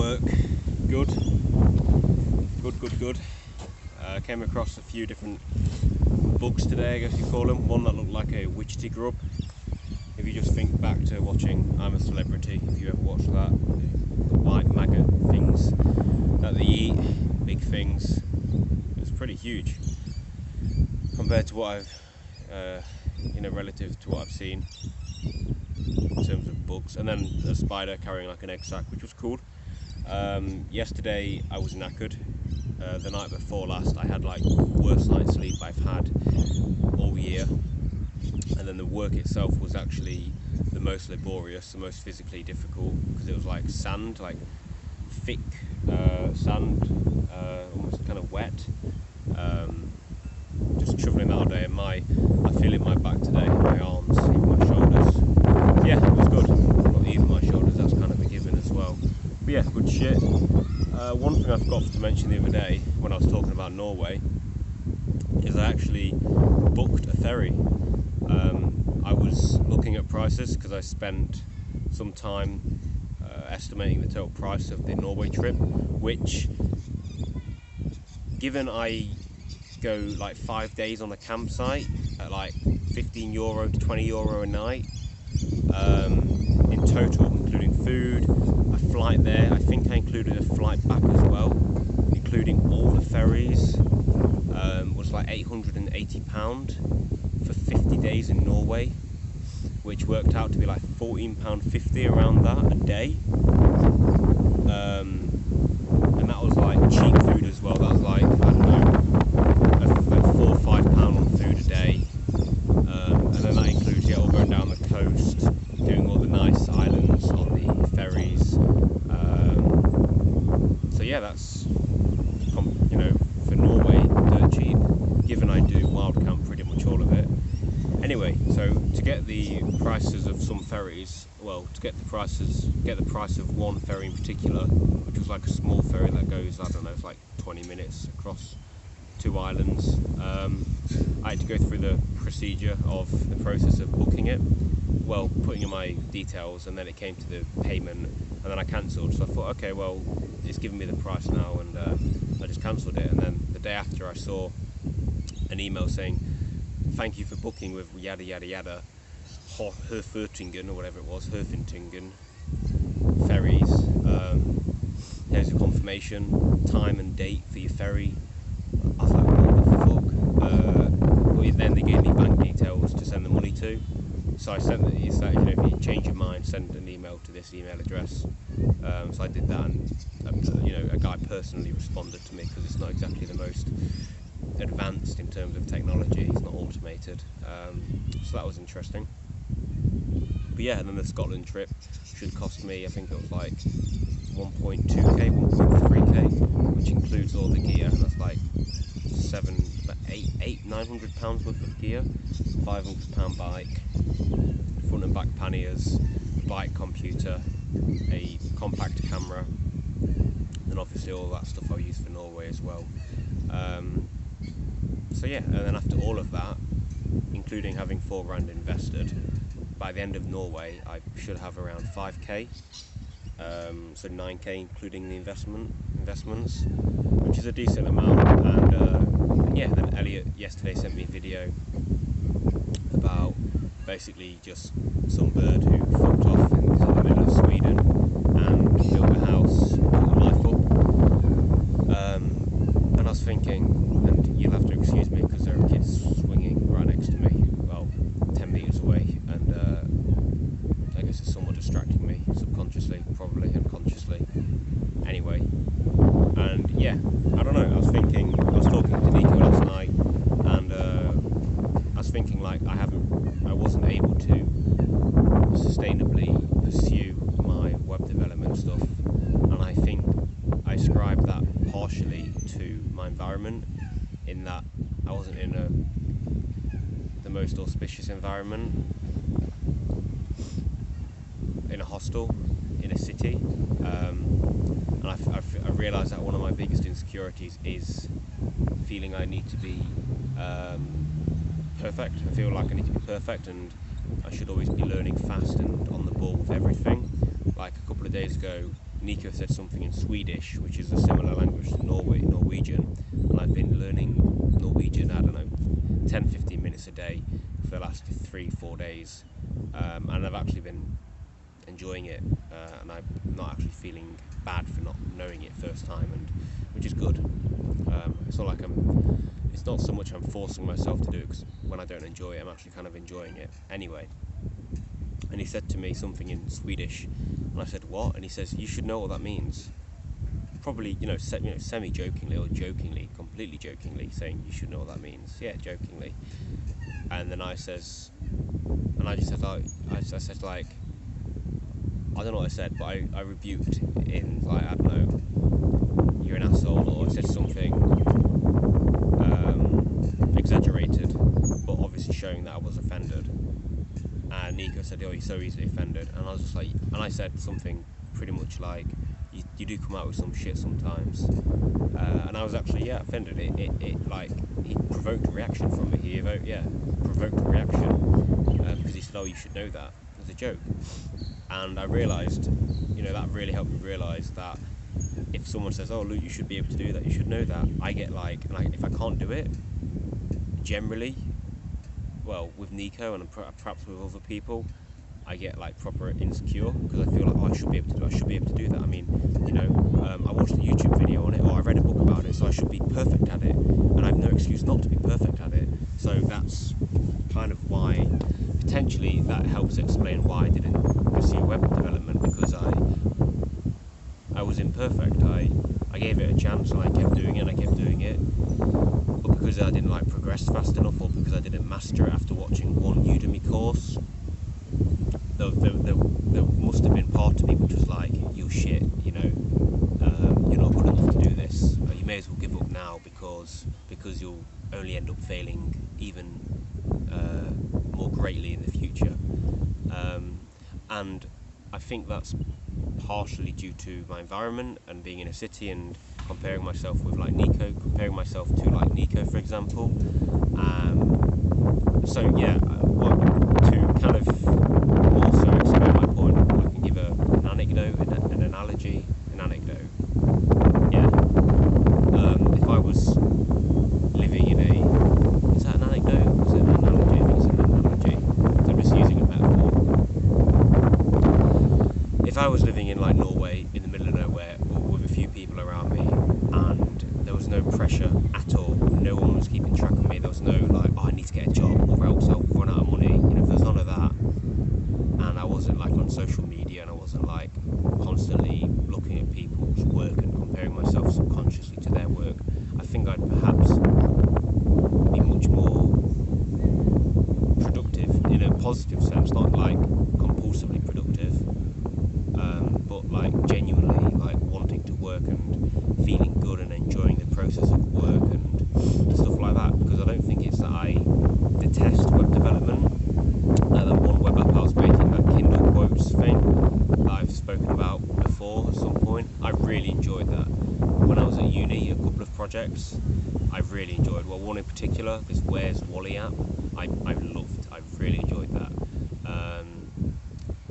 work. Good. Came across a few different bugs today, I guess you call them. One that looked like a witchetty grub. If you just think back to watching I'm a Celebrity, if you ever watched that, the white maggot things that they eat, big things. It was pretty huge compared to what I've, relative to what I've seen in terms of bugs. And then a spider carrying like an egg sac, which was cool. Yesterday I was knackered. The night before last I had like worst night's sleep I've had all year, and then the work itself was actually the most laborious, the most physically difficult, because it was like sand, like thick sand, almost kind of wet, just shoveling that all day. And I feel it in my back today, my arms, even my shoulders. Yeah, it was good. Not even my shoulders, that's kind of a given as well. But yeah, good shit. One thing I forgot to mention the other day when I was talking about Norway is I actually booked a ferry. I was looking at prices because I spent some time estimating the total price of the Norway trip, which, given I go like 5 days on a campsite at like €15 to €20 a night, in total, including food, a flight there, I think I included a flight back as well, including all the ferries, was like £880 for 50 days in Norway, which worked out to be like £14.50 around that a day. And that was like cheap food as well. That was like, I don't know, a £4 or £5 on food a day. And then that includes all going down the coast, doing all the nice islands on the ferries. So yeah, that's, for Norway, dirt cheap, given I do wild camp pretty much all of it. Anyway, so to get the prices of some ferries, to get the price of one ferry in particular, which was like a small ferry that goes, I don't know, it's like 20 minutes across 2 islands, I had to go through the procedure of the process of booking it, putting in my details, and then it came to the payment, and then I cancelled. So I thought, okay, well, it's giving me the price now, and I just cancelled it. And then the day after I saw an email saying, thank you for booking with yada yada yada, Herfurtingen, or whatever it was, Herfintingen ferries. Here's a confirmation, time and date for your ferry. I was like, what the fuck? Then they gave me bank details to send the money to. So I sent it. It's that, if you change your mind, send an email to this email address. So I did that, and a guy personally responded to me, because it's not exactly the most advanced in terms of technology. It's not automated. So that was interesting. But yeah, and then the Scotland trip should cost me, I think it was like 1.2k, 1.3k, which includes all the gear, and that's like £900 worth of gear, £500 bike, front and back panniers, bike computer, a compact camera, and obviously all that stuff I'll use for Norway as well. So yeah, and then after all of that, including having £4 invested, by the end of Norway I should have around 5k, so 9k including the investments, which is a decent amount. And then Elliot yesterday sent me a video about basically just some bird who fucked off into the middle of Sweden and built a house, built a life up. And I was thinking, and you'll have to excuse me because there are kids swinging right next to me, 10 metres away, and I guess it's somewhat distracting me, subconsciously, probably unconsciously. Anyway, and yeah, I don't know, I was talking to Nico last night, and I was thinking like I wasn't able to sustainably pursue my web development stuff, and I think I ascribe that partially to my environment, in that I wasn't in the most auspicious environment, in a hostel, in a city, and I realised that one of my biggest insecurities is feeling I need to be perfect. I feel like I need to be perfect, and I should always be learning fast and on the ball with everything. Like a couple of days ago, Nico said something in Swedish, which is a similar language to Norwegian, and I've been learning Norwegian, I don't know, 10-15 minutes a day for the last 3-4 days, and I've actually been enjoying it, and I'm not actually feeling bad for not knowing it first time, and which is good. It's not like it's not so much I'm forcing myself to do it, because when I don't enjoy it, I'm actually kind of enjoying it anyway. And he said to me something in Swedish, and I said, what? And he says, you should know what that means. Probably, semi-jokingly or jokingly, completely jokingly, saying you should know what that means. Yeah, jokingly. And then I just said, I don't know what I said, but I rebuked in, like, I don't know, you're an asshole, or I said something exaggerated, but obviously showing that I was offended. And Nico said, oh, you're so easily offended. And I was just like, and I said something pretty much like, you do come out with some shit sometimes. And I was actually, offended. He provoked a reaction from me. He provoked a reaction, because he said, oh, you should know that, as a joke. And I realised, that really helped me realise that if someone says, oh, Luke, you should be able to do that, you should know that, I get if I can't do it, generally, well, with Nico and perhaps with other people, I get proper insecure, because I feel like, oh, I should be able to do that. I mean, I watched a YouTube video on it, or I read a book about it, so I should be perfect at it, and I have no excuse not to be perfect at it. So that's kind of why, potentially, that helps explain why I didn't pursue web development, because I was imperfect. I gave it a chance, and I kept doing it, but because I didn't progress fast enough, or because I didn't master it after watching one Udemy course, there must have been part of me which was like, you shit, you're not good enough to do this, you may as well give up now, because you'll only end up failing even more greatly in the future. And I think that's partially due to my environment and being in a city, and comparing myself with Nico, for example. To kind of also explain my point, I can give an anecdote, an analogy. Yeah. If I was living in is that an anecdote? Or is it an analogy? I think it's an analogy. So I'm just using a metaphor. If I was living in Norway, in the middle of nowhere, or with a few people around me, and there was no pressure at all, no one was keeping track of me, there was no I need to get a job or else I'll run out of money, if there's none of that, and I wasn't on social media, and I wasn't constantly looking at people's work and comparing myself subconsciously to their work, I think I'd perhaps be much more productive in a positive sense, not compulsively productive, but genuinely wanting to work and feeling good and enjoying the process of work and stuff like that, because I don't think it's that I detest web development. That one web app I was making, that Kindle Quotes thing that I've spoken about before at some point, I really enjoyed that. When I was at uni, a couple of projects I really enjoyed. Well, one in particular, this Where's Wally app, I really enjoyed that.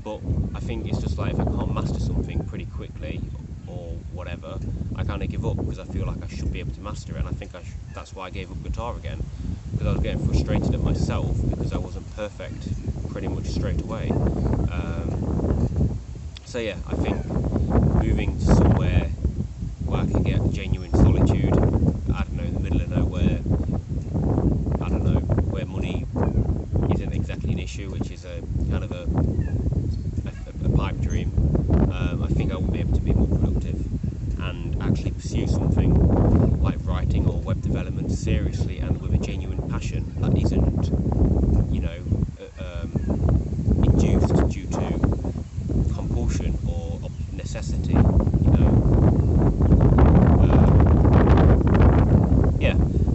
But I think it's just if I can't master something pretty quickly or whatever, I kind of give up, because I feel like I should be able to master it, and I think that's why I gave up guitar again, because I was getting frustrated at myself because I wasn't perfect pretty much straight away. I think moving to somewhere where I can get genuine solitude, I don't know, in the middle of nowhere, I don't know, where money isn't exactly an issue, which is a kind of a pipe dream, I think I will be able to be more productive and actually pursue something like writing or web development seriously and with a genuine passion that isn't, induced due to compulsion or necessity,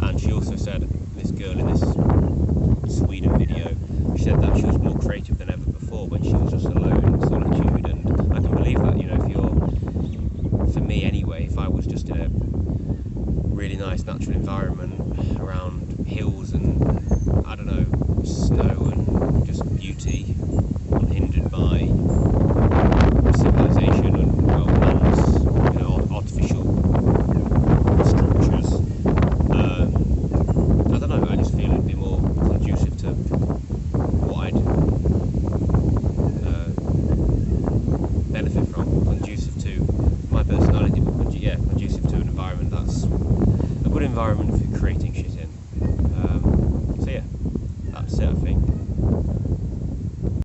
And she also said, this girl in this Sweden video, she said that she was more creative than ever before when she was just alone in solitude, and I can believe that, for me anyway, if I was just in a really nice natural environment around hills and, I don't know, snow and just beauty, unhindered by civilization and, land good environment for creating shit in.